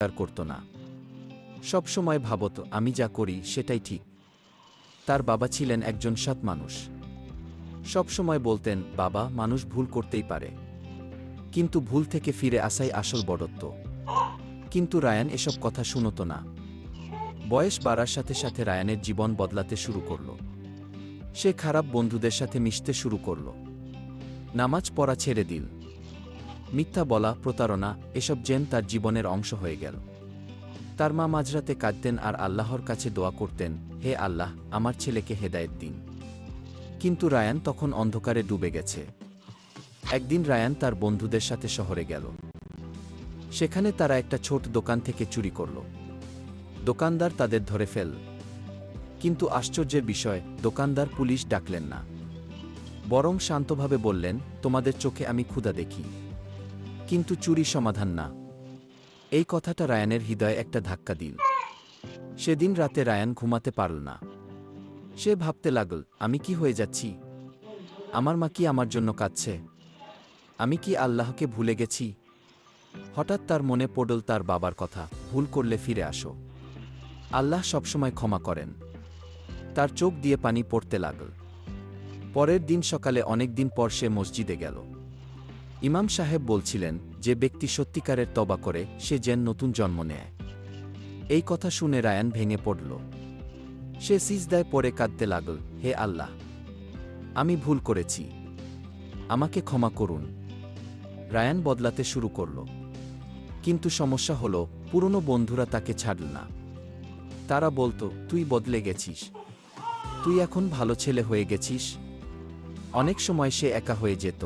স্বীকার করত না। সব সময় ভাবত আমি যা করি সেটাই ঠিক। তার বাবা ছিলেন একজন সৎ মানুষ। সব সময় বলতেন, বাবা, মানুষ ভুল করতেই পারে, কিন্তু ভুল থেকে ফিরে আসাই আসল বড়ত্ব। কিন্তু রায়ান এসব কথা শুনত না। বয়স বাড়ার সাথে সাথে রায়ানের জীবন বদলাতে শুরু করল। সে খারাপ বন্ধুদের সাথে মিশতে শুরু করল। নামাজ পড়া ছেড়ে দিল। মিথ্যা বলা, প্রতারণা, এসব যেন তার জীবনের অংশ হয়ে গেল। তার মা মাঝরাতে কাঁদতেন আর আল্লাহর কাছে দোয়া করতেন, হে আল্লাহ, আমার ছেলেকে হেদায়েত দিন। কিন্তু রায়ান তখন অন্ধকারে ডুবে গেছে। একদিন রায়ান তার বন্ধুদের সাথে শহরে গেল। সেখানে তারা একটা ছোট দোকান থেকে চুরি করল। দোকানদার তাদের ধরে ফেল। কিন্তু আশ্চর্যের বিষয়, দোকানদার পুলিশ ডাকলেন না। বরং শান্তভাবে বললেন, তোমাদের চোখে আমি ক্ষুধা দেখি, কিন্তু চুরি সমাধান না। এই কথাটা রায়ানের হৃদয়ে একটা ধাক্কা দিল। সেদিন রাতে রায়ান ঘুমাতে পারল না। সে ভাবতে লাগল, আমি কি হয়ে যাচ্ছি? আমার মা কি আমার জন্য কাঁদছে? আমি কি আল্লাহকে ভুলে গেছি? হঠাৎ তার মনে পড়ল তার বাবার কথা, ভুল করলে ফিরে আসো, আল্লাহ সবসময় ক্ষমা করেন। তার চোখ দিয়ে পানি পড়তে লাগল। পরের দিন সকালে অনেক দিন পর সে মসজিদে গেল। ইমাম সাহেব বলছিলেন, যে ব্যক্তি সত্যিকারের তওবা করে সে যেন নতুন জন্ম নেয়। এই কথা শুনে রায়ান ভেঙে পড়ল। সে সিজদায় পড়ে কাঁদতে লাগল, হে আল্লাহ, আমি ভুল করেছি, আমাকে ক্ষমা করুন। রায়ান বদলাতে শুরু করল। কিন্তু সমস্যা হল, পুরনো বন্ধুরা তাকে ছাড়ল না। তারা বলতো, তুই বদলে গেছিস, তুই এখন ভালো ছেলে হয়ে গেছিস। অনেক সময় সে একা হয়ে যেত।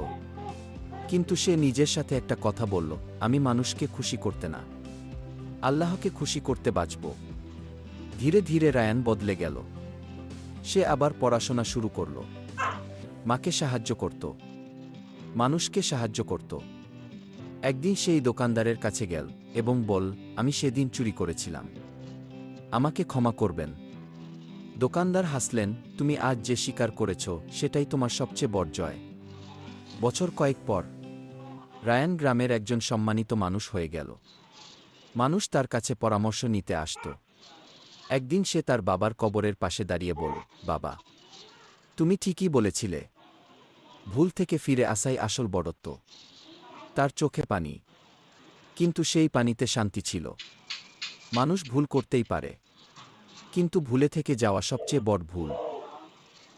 কিন্তু সে নিজের সাথে একটা কথা বলল, আমি মানুষকে খুশি করতে না, আল্লাহকে খুশি করতে বাঁচব। ধীরে ধীরে রায়ান বদলে গেল। সে আবার পড়াশোনা শুরু করল। মাকে সাহায্য করত, মানুষকে সাহায্য করত। একদিন সেই দোকানদারের কাছে গেল এবং বল, আমি সেদিন চুরি করেছিলাম, আমাকে ক্ষমা করবেন। দোকানদার হাসলেন, তুমি আজ যে স্বীকার করেছ সেটাই তোমার সবচেয়ে বড় জয়। বছর কয়েক পর রায়ান গ্রামের একজন সম্মানিত মানুষ হয়ে গেল। মানুষ তার কাছে পরামর্শ নিতে আসত। একদিন সে তার বাবার কবরের পাশে দাঁড়িয়ে বলল, বাবা, তুমি ঠিকই বলেছিলে, ভুল থেকে ফিরে আসাই আসল বড়ত্ব। তার চোখে পানি, কিন্তু সেই পানিতে শান্তি ছিল। মানুষ ভুল করতেই পারে, কিন্তু ভুলে থেকে যাওয়া সবচেয়ে বড় ভুল।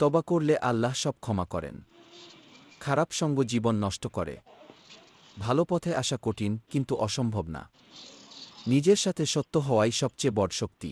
তওবা করলে আল্লাহ সব ক্ষমা করেন। খারাপ সঙ্গ জীবন নষ্ট করে। ভালো পথে আসা কঠিন, কিন্তু অসম্ভব না। নিজের সাথে সত্য হওয়াই সবচেয়ে বড় শক্তি।